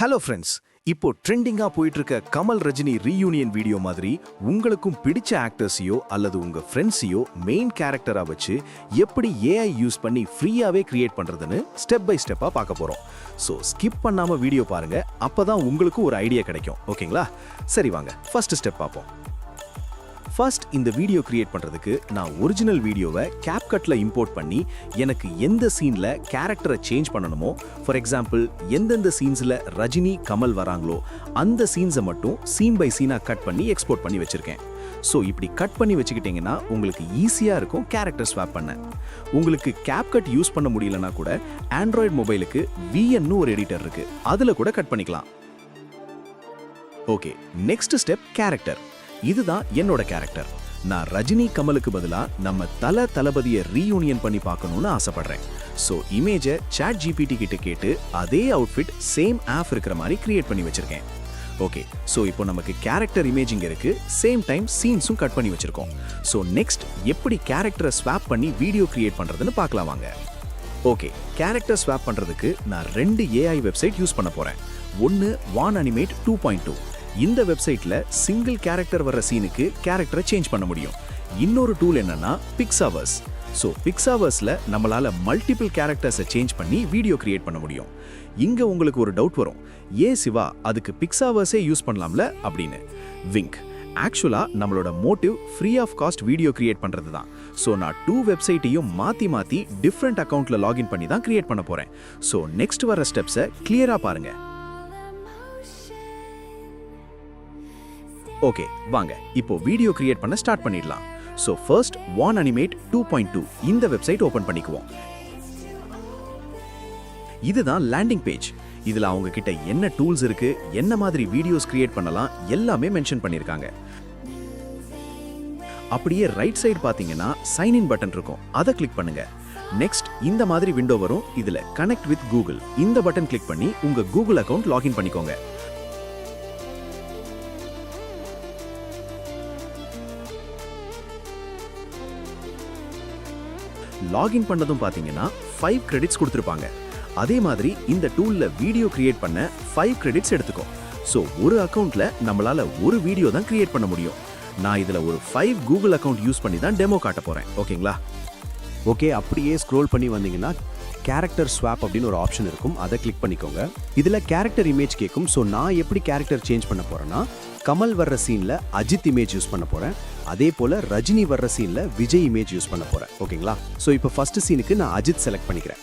Hello friends, இப்போ ட்ரெண்டிங்கா போயிட்டு இருக்க கமல் ரஜினி ரீயூனியன் வீடியோ மாதிரி உங்களுக்கும் பிடிச்ச ஆக்டர்ஸையோ அல்லது உங்க ஃப்ரெண்ட்ஸையோ மெயின் கேரக்டரா வச்சு எப்படி ஏஐ யூஸ் பண்ணி ஃப்ரீயாவே கிரியேட் பண்றதுன்னு ஸ்டெப் பை ஸ்டெப்பா பார்க்க போறோம். ஸோ ஸ்கிப் பண்ணாம வீடியோ பாருங்க, அப்பதான் உங்களுக்கு ஒரு ஐடியா கிடைக்கும். ஓகேங்களா? சரி வாங்க ஃபர்ஸ்ட் ஸ்டெப் பார்ப்போம். ஃபர்ஸ்ட் இந்த வீடியோ கிரியேட் பண்றதுக்கு நான் ஒரிஜினல் வீடியோவை CapCutல இம்போர்ட் பண்ணி எனக்கு எந்த சீன்ல கேரக்டரை சேஞ்ச் பண்ணணுமோ, ஃபார் எக்ஸாம்பிள் எந்தெந்த சீன்ஸ்ல ரஜினி கமல் வராங்களோ அந்த சீன்ஸை மட்டும் சீன் பை சீனா கட் பண்ணி எக்ஸ்போர்ட் பண்ணி வச்சிருக்கேன். ஸோ இப்படி கட் பண்ணி வச்சுக்கிட்டீங்கன்னா உங்களுக்கு ஈஸியாக இருக்கும் கேரக்டர் ஸ்வாப் பண்ண. உங்களுக்கு CapCut யூஸ் பண்ண முடியலன்னா கூட ஆண்ட்ராய்டு மொபைலுக்கு VN ஒரு எடிட்டர் இருக்கு, அதில் கூட கட் பண்ணிக்கலாம். Okay, next step character. இதுதான் என்னோட கேரக்டர். நான் ரஜினி கமலுக்கு பதிலா நம்ம தளபதியை ரீயூனியன் பண்ணி பார்க்கணும்னு ஆசைப்படுறேன். ஸோ இமேஜை ChatGPT கிட்ட கேட்டு அதே அவுட்ஃபிட் சேம் ஆப் இருக்கிற மாதிரி கிரியேட் பண்ணி வச்சிருக்கேன். ஓகே, ஸோ இப்போ நமக்கு கேரக்டர் இமேஜிங் இருக்கு, சேம் டைம் சீன்ஸும் கட் பண்ணி வச்சிருக்கோம். ஸோ நெக்ஸ்ட் எப்படி கேரக்டரை ஸ்வாப் பண்ணி வீடியோ கிரியேட் பண்றதுன்னு பார்க்கலாம் வாங்க. ஓகே, கேரக்டர் ஸ்வாப் பண்றதுக்கு நான் 2 AI வெப்சைட் யூஸ் பண்ண போறேன். ஒன்னு Wan Animate 2.2. இந்த வெப்சைட்ல சிங்கிள் கேரக்டர் வர சீனுக்கு கேரக்டரை சேஞ்ச் பண்ண முடியும். இன்னொரு டூல் என்னன்னா PixVerse. ஸோ PixVerseல நம்மளால மல்டிபிள் கேரக்டர்ஸை சேஞ்ச் பண்ணி வீடியோ கிரியேட் பண்ண முடியும். இங்க உங்களுக்கு ஒரு டவுட் வரும், ஏன் சிவா அதுக்கு PixVerse யூஸ் பண்ணலாம்ல அப்படின்னு. விங்க், ஆக்சுவலா நம்மளோட motive free of cost video create பண்றது தான். ஸோ நான் 2 வெப்சைட்டையும் மாத்தி டிஃப்ரெண்ட் அக்கௌண்ட்ல லாகின் பண்ணி தான் கிரியேட் பண்ண போறேன். ஸோ நெக்ஸ்ட் வர ஸ்டெப்ஸை கிளியரா பாருங்க. ஓகே வாங்க இப்போ வீடியோ கிரியேட் பண்ண ஸ்டார்ட் பண்ணிடலாம். ஸோ ஃபர்ஸ்ட் Wan Animate 2.2 இந்த வெப்சைட் ஓபன் பண்ணிக்குவோம். இதுதான் லேண்டிங் பேஜ். இதுல அவங்க கிட்ட என்ன டூல்ஸ் இருக்கு, என்ன மாதிரி வீடியோஸ் கிரியேட் பண்ணலாம் எல்லாமே மென்ஷன் பண்ணிருக்காங்க. அப்படியே ரைட் சைடு பாத்தீங்கன்னா சைன் இன் பட்டன் இருக்கும், அதை கிளிக் பண்ணுங்க. நெக்ஸ்ட் இந்த மாதிரி விண்டோ வரும். இதுல கனெக்ட் வித் கூகுள் இந்த பட்டன் கிளிக் பண்ணி உங்க கூகுள் அக்கவுண்ட் லாகின் பண்ணிக்கோங்க. லாகின் பண்ணதும் பாத்தீங்கன்னா 5 கிரெடிட்ஸ் கொடுத்திருப்பாங்க. அதே மாதிரி இந்த டூல்ல வீடியோ கிரியேட் பண்ண 5 கிரெடிட்ஸ் எடுத்துக்கோ. ஸோ ஒரு அக்கவுண்ட்ல நம்மளால ஒரு வீடியோ தான் கிரியேட் பண்ண முடியும். நான் இதுல ஒரு 5 கூகுள் அக்கவுண்ட் யூஸ் பண்ணி தான் டெமோ காட்ட போறேன். ஓகேங்களா? ஓகே, அப்படியே ஸ்க்ரோல் பண்ணி வந்தீங்கன்னா கேரக்டர் ஸ்வாப் அப்படின்னு ஒரு ஆப்ஷன் இருக்கும், அதை கிளிக் பண்ணிக்கோங்க. இதுல கேரக்டர் இமேஜ் கேட்கும். ஸோ நான் எப்படி கேரக்டர் சேஞ்ச் பண்ண போறேன்னா, கமல் வர்ற சீன்ல அஜித் இமேஜ் யூஸ் பண்ண போறேன். அதே போல ரஜினி வர்ற சீன்ல விஜய் இமேஜ் யூஸ் பண்ண போறேன். ஓகேங்களா? ஸோ இப்போ ஃபர்ஸ்ட் சீனுக்கு நான் அஜித் செலக்ட் பண்ணிக்கிறேன்.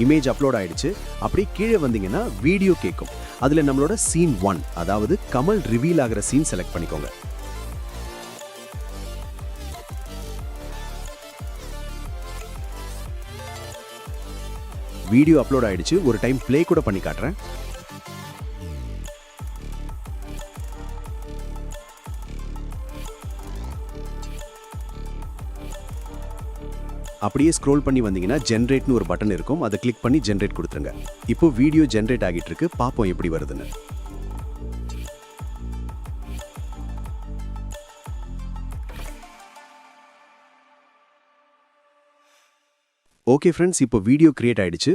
இமேஜ் அப்லோட் ஆயிடுச்சு. அப்படி கீழே வந்தீங்கன்னா வீடியோ கேட்கும். அதுல நம்மளோட சீன் 1, அதாவது கமல் ரிவீல் ஆகிற சீன் செலக்ட் பண்ணிக்கோங்க. வீடியோ அப்லோட் ஆயிடுச்சு. ஒரு டைம் ப்ளே கூட பண்ணி காட்டுறேன். அப்படியே ஸ்க்ரோல் பண்ணி வந்தீங்கன்னா ஜென்ரேட்னு ஒரு பட்டன் இருக்கும், அதை கிளிக் பண்ணி ஜென்ரேட் கொடுத்துருங்க. இப்போ வீடியோ ஜென்ரேட் ஆகிட்டு இருக்கு, பாப்போம் எப்படி வருதுன்னு. ஓகே ஃப்ரெண்ட்ஸ், இப்போ வீடியோ கிரியேட் ஆயிடுச்சு.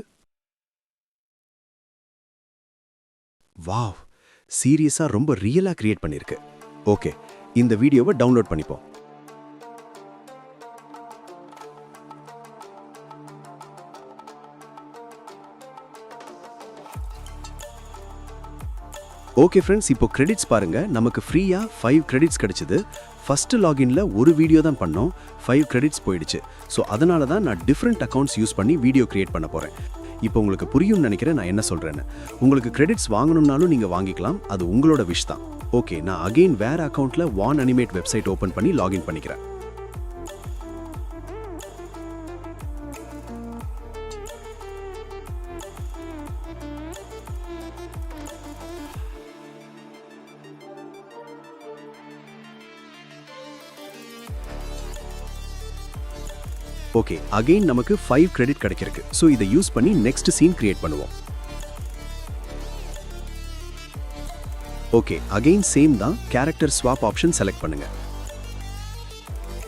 வாவ், சீரியஸா ரொம்ப ரியலா கிரியேட் பண்ணிருக்கு. ஓகே, இந்த வீடியோவை டவுன்லோட் பண்ணிப்போம். ஓகே ஃப்ரெண்ட்ஸ், இப்போ கிரெடிட்ஸ் பாருங்க. நமக்கு ஃப்ரீயா 5 கிரெடிட்ஸ் கிடைச்சது. ஃபர்ஸ்ட் லாகின்ல ஒரு வீடியோ தான் பண்ணோம், 5 கிரெடிட்ஸ் போயிடுச்சு. ஸோ அதனால தான் நான் டிஃப்ரெண்ட் அக்கௌண்ட்ஸ் யூஸ் பண்ணி வீடியோ கிரியேட் பண்ண போறேன். இப்போ உங்களுக்கு புரியும்னு நினைக்கிறேன் நான் என்ன சொல்றேன்னு. உங்களுக்கு கிரெடிட்ஸ் வாங்கணும்னாலும் நீங்க வாங்கிக்கலாம், அது உங்களோட விஷ் தான். ஓகே, நான் அகைன் வேற அக்கௌண்ட்ல Wan Animate வெப்சைட் ஓபன் பண்ணி லாகின் பண்ணிக்கிறேன். ஓகே, அகைன் நமக்கு 5 கிரெடிட் கிடைச்சிருக்கு. ஸோ இதை யூஸ் பண்ணி நெக்ஸ்ட் சீன் கிரியேட் பண்ணுவோம். ஓகே, அகைன் சேம் தான். கேரக்டர் ஸ்வாப் ஆப்ஷன் செலக்ட் பண்ணுங்க.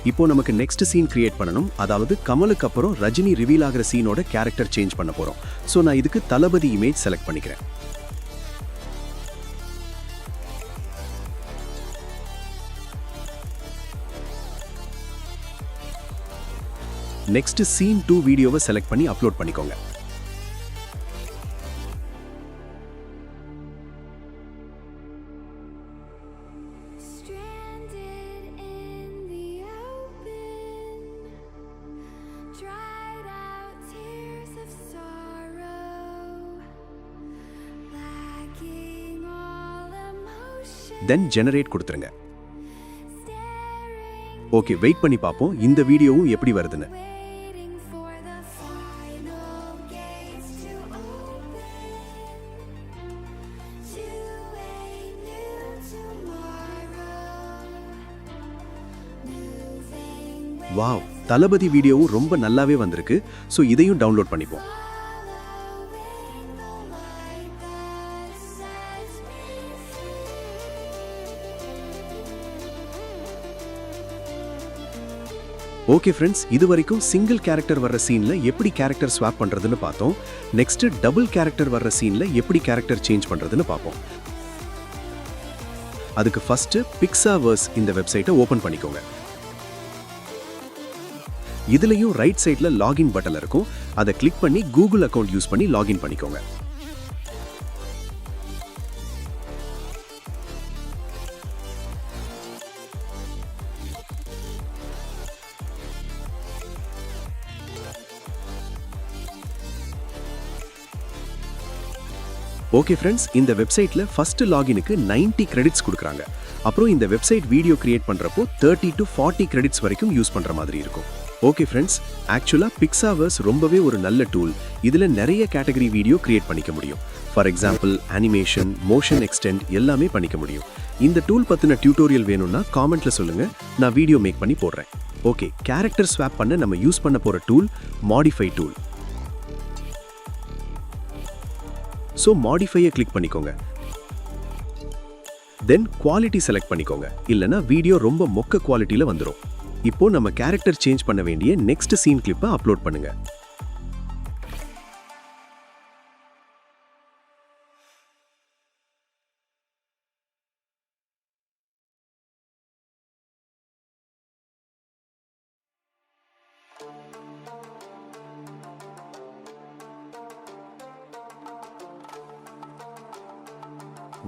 இப்போ நமக்கு நெக்ஸ்ட் சீன் கிரியேட் பண்ணணும். அதாவது கமலுக்கு அப்புறம் ரஜினி ரிவீல் ஆகிற சீனோட கேரக்டர் சேஞ்ச் பண்ண போறோம். ஸோ நான் இதுக்கு தளபதி இமேஜ் செலக்ட் பண்ணிக்கிறேன். நெக்ஸ்ட் சீன் 2 வீடியோவை செலக்ட் பண்ணி அப்லோட் பண்ணிக்கோங்க. தென் ஜெனரேட் கொடுத்துருங்க. ஓகே, வெயிட் பண்ணி பார்ப்போம் இந்த வீடியோவும் எப்படி வருதுன்னு. வாவ், தளபதி வீடியோவும் ரொம்ப நல்லாவே வந்திருக்கு. ஸோ இதையும் டவுன்லோட் பண்ணிப்போம். ஓகே ஃப்ரெண்ட்ஸ், இது வரைக்கும் சிங்கிள் கேரக்டர் வர்ற சீன்ல எப்படி கேரக்டர் ஸ்வாப் பண்றதுன்னு பார்த்தோம். நெக்ஸ்ட் டபுள் கேரக்டர் வர்ற சீன்ல எப்படி கேரக்டர் சேஞ்ச் பண்றதுன்னு பார்ப்போம். அதுக்கு ஃபர்ஸ்ட் PixVerse இந்த வெப்சைட்டை ஓபன் பண்ணிக்கோங்க. இதுலயும் ரைட் சைட்ல லாகின் பட்டன் இருக்கும். அதை கிளிக் பண்ணி கூகுள் அக்கவுண்ட் யூஸ் பண்ணி லாகின் பண்ணிக்கோங்க. ஓகே ஃப்ரெண்ட்ஸ், இந்த வெப்சைட்ல ஃபர்ஸ்ட் லாகினுக்கு 90 கிரெடிட்ஸ் கொடுக்குறாங்க. அப்புறம் இந்த வெப்சைட் வீடியோ கிரியேட் பண்றப்போ 30 to 40 கிரெடிட்ஸ் வரைக்கும் யூஸ் பண்ற மாதிரி இருக்கும். ஓகே ஃப்ரெண்ட்ஸ், ஆக்சுவலா PixVerse ரொம்பவே ஒரு நல்ல டூல். இதுல நிறைய கேட்டகரி வீடியோ கிரியேட் பண்ணிக்க முடியும். For example animation, motion extend எல்லாமே பண்ணிக்க முடியும். இந்த டூல் பத்தின டியூட்டோரியல் வேணும்னா காமெண்ட்ல சொல்லுங்க, நான் வீடியோ மேக் பண்ணி போடுறேன். ஓகே, கேரக்டர் ஸ்வாப் பண்ண நம்ம யூஸ் பண்ண போற டூல் மாடிஃபை டூல். ஸோ மாடிஃபையை கிளிக் பண்ணிக்கோங்க. தென் குவாலிட்டி செலக்ட் பண்ணிக்கோங்க, இல்லைனா வீடியோ ரொம்ப மொக்க குவாலிட்டியில் வந்துடும். இப்போ நம்ம கேரக்டர் சேஞ்ச் பண்ண வேண்டிய நெக்ஸ்ட் சீன் கிளிப்பை அப்லோட் பண்ணுங்க.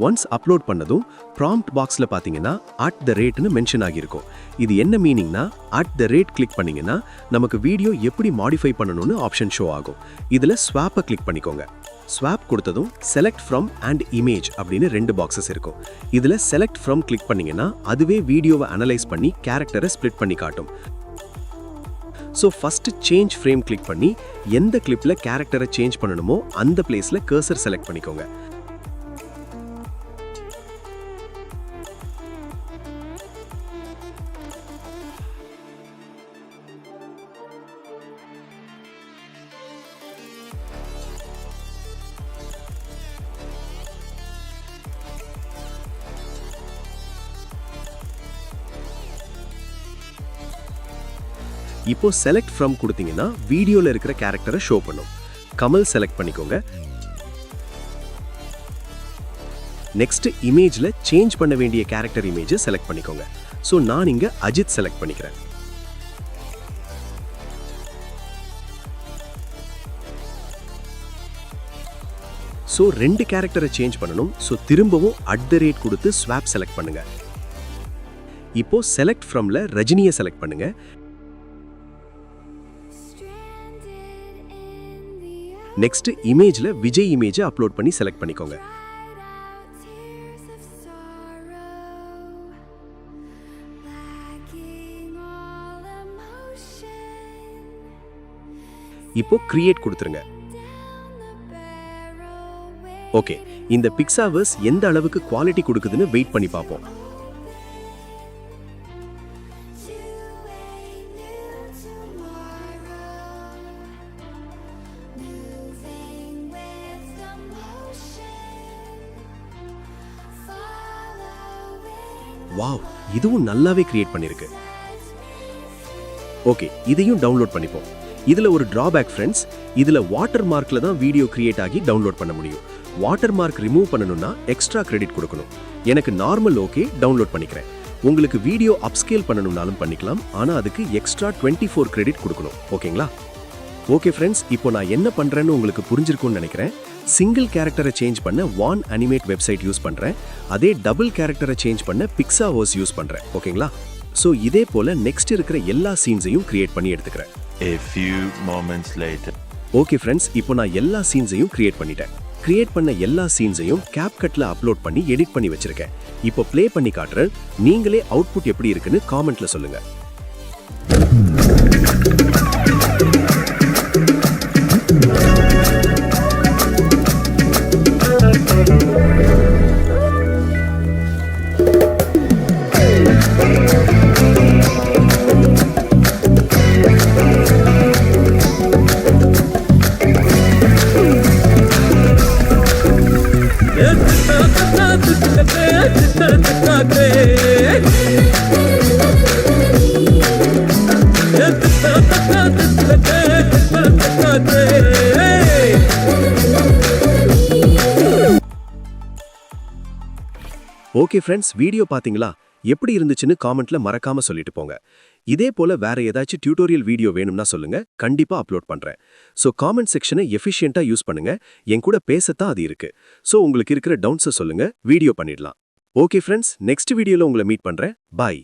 ஒன்ஸ் அப்லோட் பண்ணதும் ப்ராம்ப்ட் பாக்ஸ்ல பாத்தீங்கன்னா @ன்னு மென்ஷன் ஆகியிருக்கும். இது என்ன மீனிங்னா @, கிளிக் பண்ணீங்கன்னா நமக்கு வீடியோ எப்படி மாடிஃபை பண்ணணும்னு ஆப்ஷன் ஷோ ஆகும். இதுல ஸ்வாப்பை கிளிக் பண்ணிக்கோங்க. ஸ்வாப் கொடுத்ததும் செலக்ட் ஃப்ரம் அண்ட் இமேஜ் அப்படின்னு 2 பாக்ஸஸ் இருக்கும். இதுல செலக்ட் ஃப்ரம் கிளிக் பண்ணீங்கன்னா அதுவே வீடியோவை அனலைஸ் பண்ணி கேரக்டரை ஸ்ப்ளிட் பண்ணி காட்டும். So first change frame click பண்ணி எந்த கிளிப்ல கேரக்டரை சேஞ்ச் பண்ணணுமோ அந்த பிளேஸ்ல கர்சர் செலக்ட் பண்ணிக்கோங்க. இப்போ செலக்ட் ஃப்ரம் கொடுத்தீங்கன்னா வீடியோல இருக்கிற கேரக்டரை ஷோ பண்ணும். கமல் செலக்ட் பண்ணிக்கோங்க. நெக்ஸ்ட் இமேஜ்ல சேஞ்ச் பண்ண வேண்டிய கேரக்டர் இமேஜை செலக்ட் பண்ணிக்கோங்க. ஸோ நான் இங்க அஜித் செலக்ட் பண்ணிக்கிறேன். ஸோ 2 கேரக்டரை சேஞ்ச் பண்ணணும். ஸோ திரும்பவும் @ கொடுத்து ஸ்வாப் செலக்ட் பண்ணுங்க. இப்போ செலக்ட் ஃப்ரம்ல ரஜினியை செலக்ட் பண்ணுங்க. நெக்ஸ்ட் இமேஜ்ல விஜய் இமேஜை அப்லோட் பண்ணி செலக்ட் பண்ணிக்கோங்க. இப்போ கிரியேட் கொடுத்துருங்க. ஓகே, இந்த PixVerse எந்த அளவுக்கு குவாலிட்டி கொடுக்குதுன்னு வெயிட் பண்ணி பார்ப்போம். வாவ், இதுவும் நல்லாவே கிரியேட் பண்ணிருக்கு. ஓகே, இதையும் டவுன்லோட் பண்ணிப்போம். இதுல ஒரு டிராபேக் ஃப்ரெண்ட்ஸ், இதுல வாட்டர் மார்க்ல தான் வீடியோ கிரியேட் ஆகி டவுன்லோட் பண்ண முடியும். வாட்டர் மார்க் ரிமூவ் பண்ணணும்னா எக்ஸ்ட்ரா கிரெடிட் கொடுக்கணும். எனக்கு நார்மல் ஓகே, டவுன்லோட் பண்ணிக்கிறேன். உங்களுக்கு வீடியோ அப்ஸ்கேல் பண்ணணும்னாலும் பண்ணிக்கலாம், ஆனா அதுக்கு எக்ஸ்ட்ரா 24 கிரெடிட் கொடுக்கணும். ஓகேங்களா? ஓகே ஃப்ரெண்ட்ஸ், இப்போ நான் என்ன பண்றேன்னு உங்களுக்கு புரிஞ்சிருக்கும்னு நினைக்கிறேன். சிங்கிள் கேரக்டரை சேஞ்ச் பண்ண வான் அனிமேட் வெப்சைட் யூஸ் பண்றேன். அதே டபுள் கேரக்டரை சேஞ்ச் பண்ண பிக்ஸாவோஸ் யூஸ் பண்றேன். ஓகேங்களா? சோ இதே போல நெக்ஸ்ட் இருக்கிற எல்லா சீன்ஸையும் கிரியேட் பண்ணி எடுத்துக்கிறேன். A few moments later. Okay friends, இப்போ நான் எல்லா சீன்ஸையும் கிரியேட் பண்ணிட்டேன். கிரியேட் பண்ண எல்லா சீன்ஸையும் CapCutல அப்லோட் பண்ணி எடிட் பண்ணி வச்சிருக்கேன். இப்போ ப்ளே பண்ணி காட்டுறேன். நீங்களே அவுட்புட் எப்படி இருக்குன்னு காமெண்ட்ல சொல்லுங்க. ஓகே ஃப்ரெண்ட்ஸ், வீடியோ பாத்தீங்களா? எப்படி இருந்துச்சுன்னு காமெண்ட்ல மறக்காம சொல்லிட்டு போங்க. இதே போல வேற ஏதாச்சும் டியூட்டோரியல் வீடியோ வேணும்னா சொல்லுங்க, கண்டிப்பா அப்லோட் பண்றேன். சோ காமெண்ட் செக்ஷனை எஃபிஷியன்ட்டா யூஸ் பண்ணுங்க. என் கூட பேசத்தான் அது இருக்கு. சோ உங்களுக்கு இருக்கிற டவுட்ஸை சொல்லுங்க, வீடியோ பண்ணிடலாம். ஓகே ஃப்ரெண்ட்ஸ், நெக்ஸ்ட் வீடியோல உங்களை மீட் பண்றேன். பாய்.